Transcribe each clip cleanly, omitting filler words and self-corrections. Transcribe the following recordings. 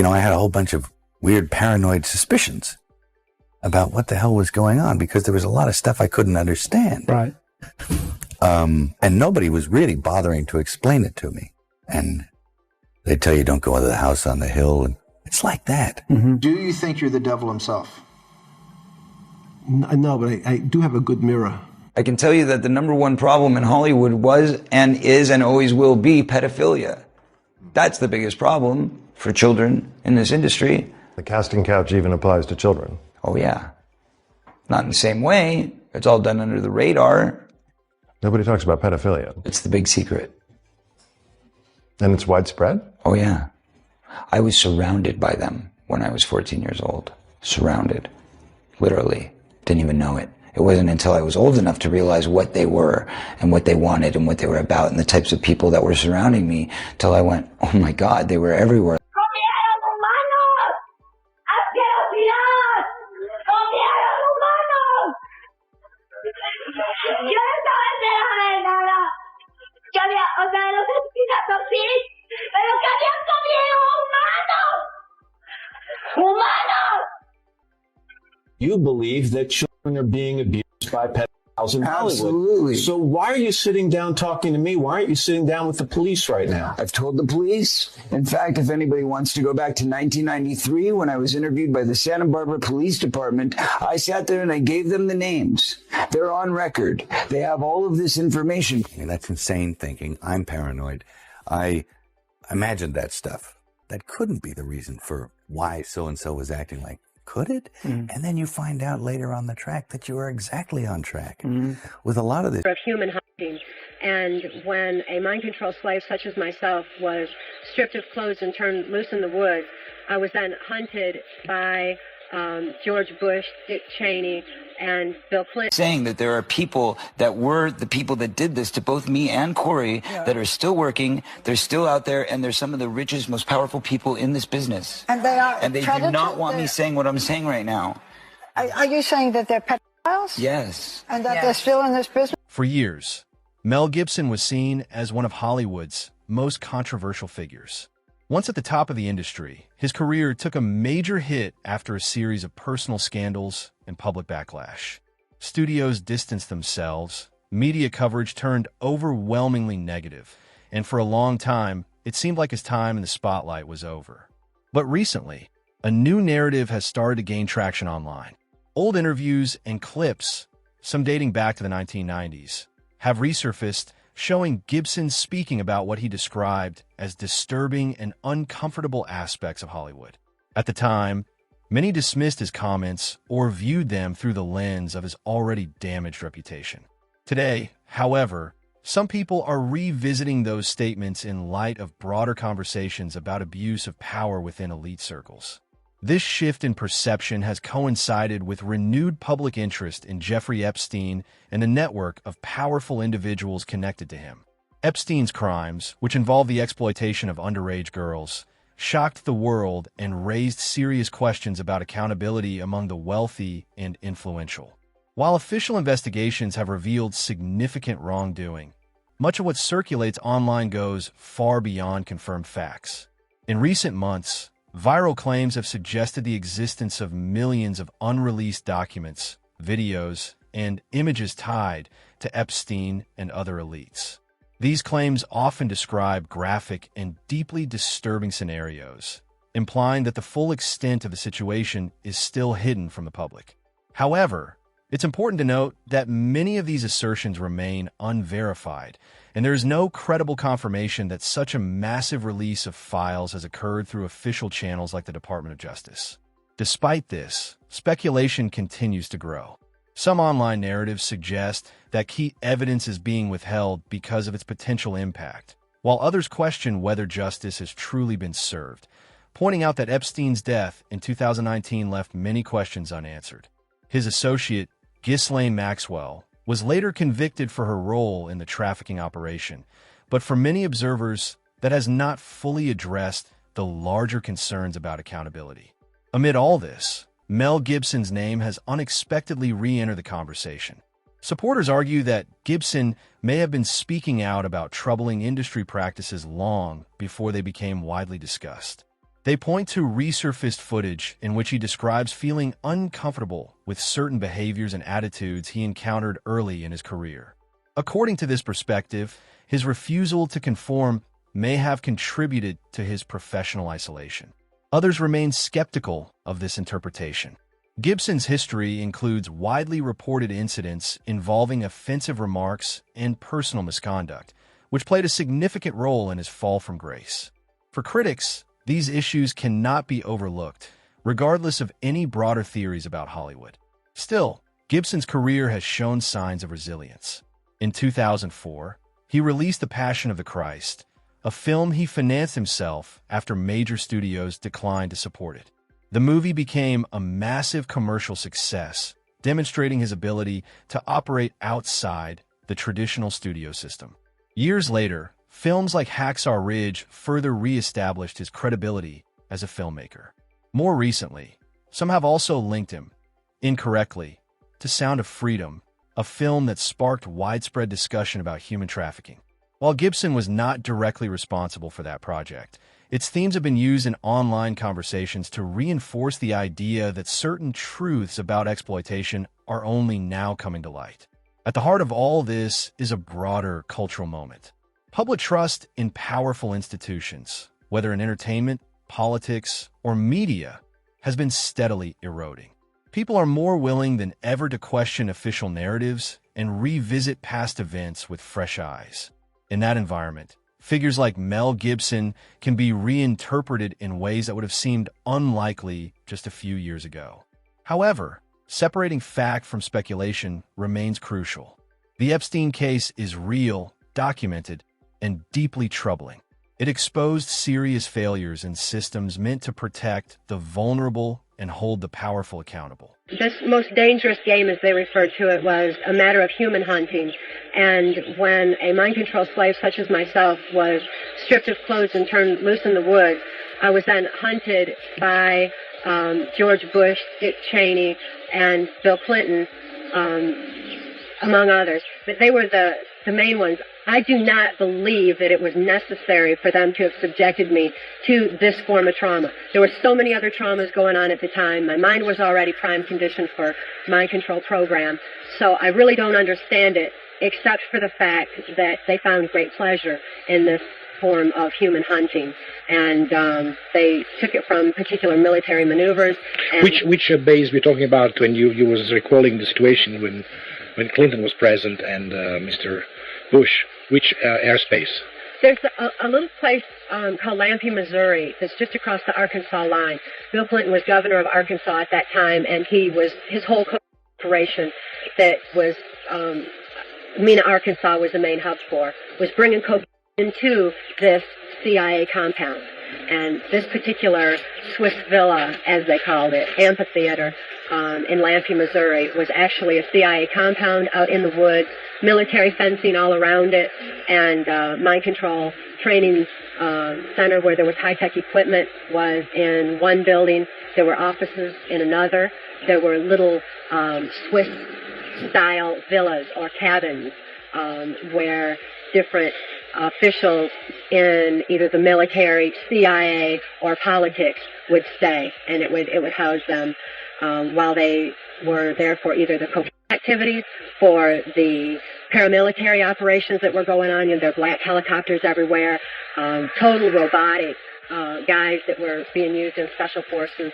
I had a whole bunch of weird paranoid suspicions about what the hell was going on because there was a lot of stuff I couldn't understand. Right. And nobody was really bothering to explain it to me. And they tell you don't go into the house on the hill. And it's like that. Mm-hmm. Do you think you're the devil himself? No, but I do have a good mirror. I can tell you that the number one problem in Hollywood was and is and always will be pedophilia. That's the biggest problem for children in this industry. The casting couch even applies to children. Oh, yeah. Not in the same way. It's all done under the radar. Nobody talks about pedophilia. It's the big secret. And it's widespread? Oh, yeah. I was surrounded by them when I was 14 years old. Surrounded. Literally. Didn't even know it. It wasn't until I was old enough to realize what they were and what they wanted and what they were about and the types of people that were surrounding me till I went, oh my God, they were everywhere. You believe that children are being abused by pedophiles in Hollywood. Absolutely. So why are you sitting down talking to me? Why aren't you sitting down with the police right now? I've told the police. In fact, if anybody wants to go back to 1993 when I was interviewed by the Santa Barbara Police Department, I sat there and I gave them the names. They're on record. They have all of this information. I mean, that's insane thinking. I'm paranoid. I imagined that stuff. That couldn't be the reason for why so-and-so was acting like. Could it? Mm. And then you find out later on the track that you are exactly on track with a lot of this. Of human hunting. And when a mind control slave such as myself was stripped of clothes and turned loose in the woods, I was then hunted by George Bush, Dick Cheney, and Bill Clinton. Saying that there are people that were the people that did this to both me and Corey that are still working, they're still out there, and they're some of the richest, most powerful people in this business. And they are. And they do not want me saying what I'm saying right now. Are you saying that they're pedophiles? Yes. And that they're still in this business? For years, Mel Gibson was seen as one of Hollywood's most controversial figures. Once at the top of the industry, his career took a major hit after a series of personal scandals and public backlash. Studios distanced themselves, media coverage turned overwhelmingly negative, and for a long time, it seemed like his time in the spotlight was over. But recently, a new narrative has started to gain traction online. Old interviews and clips, some dating back to the 1990s, have resurfaced, showing Gibson speaking about what he described as disturbing and uncomfortable aspects of Hollywood. At the time, many dismissed his comments or viewed them through the lens of his already damaged reputation. Today, however, some people are revisiting those statements in light of broader conversations about abuse of power within elite circles. This shift in perception has coincided with renewed public interest in Jeffrey Epstein and a network of powerful individuals connected to him. Epstein's crimes, which involved the exploitation of underage girls, shocked the world and raised serious questions about accountability among the wealthy and influential. While official investigations have revealed significant wrongdoing, much of what circulates online goes far beyond confirmed facts. In recent months, viral claims have suggested the existence of millions of unreleased documents, videos, and images tied to Epstein and other elites. These claims often describe graphic and deeply disturbing scenarios, implying that the full extent of the situation is still hidden from the public. However, it's important to note that many of these assertions remain unverified, and there is no credible confirmation that such a massive release of files has occurred through official channels like the Department of Justice. Despite this, speculation continues to grow. Some online narratives suggest that key evidence is being withheld because of its potential impact, while others question whether justice has truly been served, pointing out that Epstein's death in 2019 left many questions unanswered. His associate, Ghislaine Maxwell, was later convicted for her role in the trafficking operation, but for many observers, that has not fully addressed the larger concerns about accountability. Amid all this, Mel Gibson's name has unexpectedly re-entered the conversation. Supporters argue that Gibson may have been speaking out about troubling industry practices long before they became widely discussed. They point to resurfaced footage in which he describes feeling uncomfortable with certain behaviors and attitudes he encountered early in his career. According to this perspective, his refusal to conform may have contributed to his professional isolation. Others remain skeptical of this interpretation. Gibson's history includes widely reported incidents involving offensive remarks and personal misconduct, which played a significant role in his fall from grace. For critics, these issues cannot be overlooked, regardless of any broader theories about Hollywood. Still, Gibson's career has shown signs of resilience. In 2004, he released The Passion of the Christ, a film he financed himself after major studios declined to support it. The movie became a massive commercial success, demonstrating his ability to operate outside the traditional studio system. Years later, films like Hacksaw Ridge further re-established his credibility as a filmmaker. More recently, some have also linked him, incorrectly, to Sound of Freedom, a film that sparked widespread discussion about human trafficking. While Gibson was not directly responsible for that project, its themes have been used in online conversations to reinforce the idea that certain truths about exploitation are only now coming to light. At the heart of all this is a broader cultural moment. Public trust in powerful institutions, whether in entertainment, politics, or media, has been steadily eroding. People are more willing than ever to question official narratives and revisit past events with fresh eyes. In that environment, figures like Mel Gibson can be reinterpreted in ways that would have seemed unlikely just a few years ago. However, separating fact from speculation remains crucial. The Epstein case is real, documented, and deeply troubling. It exposed serious failures in systems meant to protect the vulnerable and hold the powerful accountable. This most dangerous game, as they referred to it, was a matter of human hunting. And when a mind-controlled slave such as myself was stripped of clothes and turned loose in the woods, I was then hunted by George Bush, Dick Cheney, and Bill Clinton, among others. But they were the main ones. I do not believe that it was necessary for them to have subjected me to this form of trauma. There were so many other traumas going on at the time. My mind was already prime conditioned for mind control program. So I really don't understand it, except for the fact that they found great pleasure in this form of human hunting. And they took it from particular military maneuvers. And which base we're talking about when you was recalling the situation when Clinton was president and Mr. Bush? Which airspace? There's a little place called Lampy, Missouri, that's just across the Arkansas line. Bill Clinton was governor of Arkansas at that time, and his whole corporation that was Mena, Arkansas was the main hub for, was bringing cocaine into this CIA compound. And this particular Swiss villa, as they called it, amphitheater, in Lampy, Missouri, was actually a CIA compound out in the woods, military fencing all around it, and mind control training center where there was high-tech equipment was in one building. There were offices in another. There were little Swiss-style villas or cabins where different officials in either the military, CIA, or politics would stay, and it would house them while they were there for either the cocaine activities, for the paramilitary operations that were going on. There were black helicopters everywhere, total robotic guys that were being used in special forces.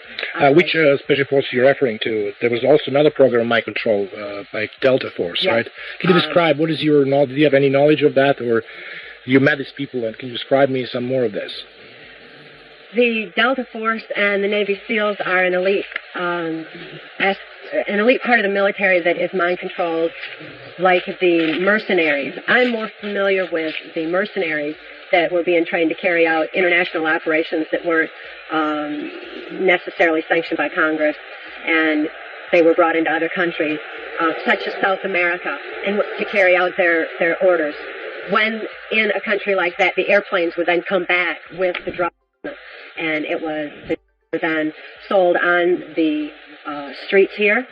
Which special force are you referring to? There was also another program, Mind Control, by Delta Force, yes. Right? Can you describe, what is your knowledge? Do you have any knowledge of that, or you met these people, and can you describe me some more of this? The Delta Force and the Navy SEALs are an elite part of the military that is mind controlled, like the mercenaries. I'm more familiar with the mercenaries that were being trained to carry out international operations that weren't necessarily sanctioned by Congress, and they were brought into other countries, such as South America, and to carry out their orders. When in a country like that, the airplanes would then come back with the drugs, and it was then sold on the streets here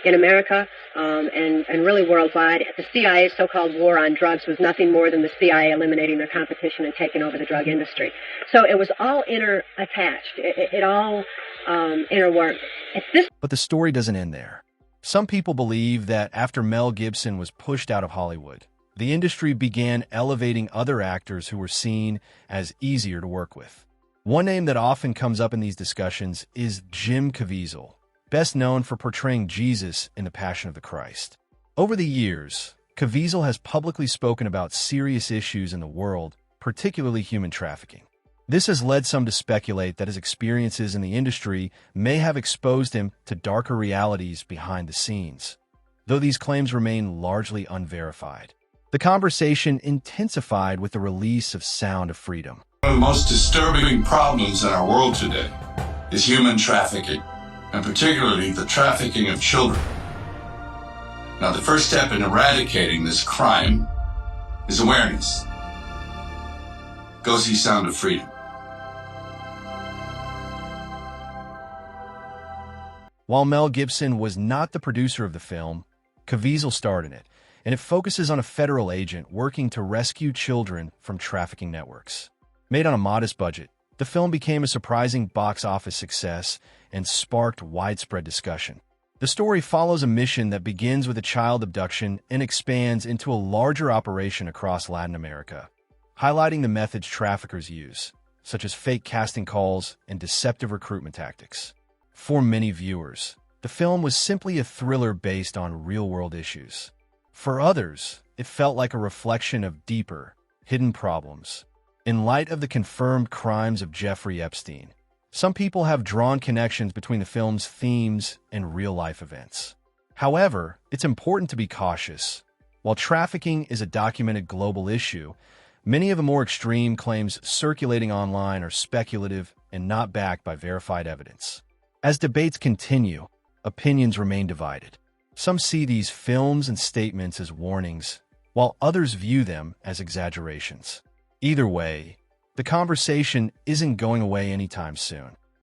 in America and really worldwide. The CIA's so-called war on drugs was nothing more than the CIA eliminating their competition and taking over the drug industry. So it was all attached. It all interworked. But the story doesn't end there. Some people believe that after Mel Gibson was pushed out of Hollywood, the industry began elevating other actors who were seen as easier to work with. One name that often comes up in these discussions is Jim Caviezel, best known for portraying Jesus in The Passion of the Christ. Over the years, Caviezel has publicly spoken about serious issues in the world, particularly human trafficking. This has led some to speculate that his experiences in the industry may have exposed him to darker realities behind the scenes, though these claims remain largely unverified. The conversation intensified with the release of Sound of Freedom. One of the most disturbing problems in our world today is human trafficking, and particularly the trafficking of children. Now, the first step in eradicating this crime is awareness. Go see Sound of Freedom. While Mel Gibson was not the producer of the film, Caviezel starred in it, and it focuses on a federal agent working to rescue children from trafficking networks. Made on a modest budget, the film became a surprising box office success and sparked widespread discussion. The story follows a mission that begins with a child abduction and expands into a larger operation across Latin America, highlighting the methods traffickers use, such as fake casting calls and deceptive recruitment tactics. For many viewers, the film was simply a thriller based on real-world issues. For others, it felt like a reflection of deeper, hidden problems. In light of the confirmed crimes of Jeffrey Epstein, some people have drawn connections between the film's themes and real-life events. However, it's important to be cautious. While trafficking is a documented global issue, many of the more extreme claims circulating online are speculative and not backed by verified evidence. As debates continue, opinions remain divided. Some see these films and statements as warnings, while others view them as exaggerations. Either way, the conversation isn't going away anytime soon.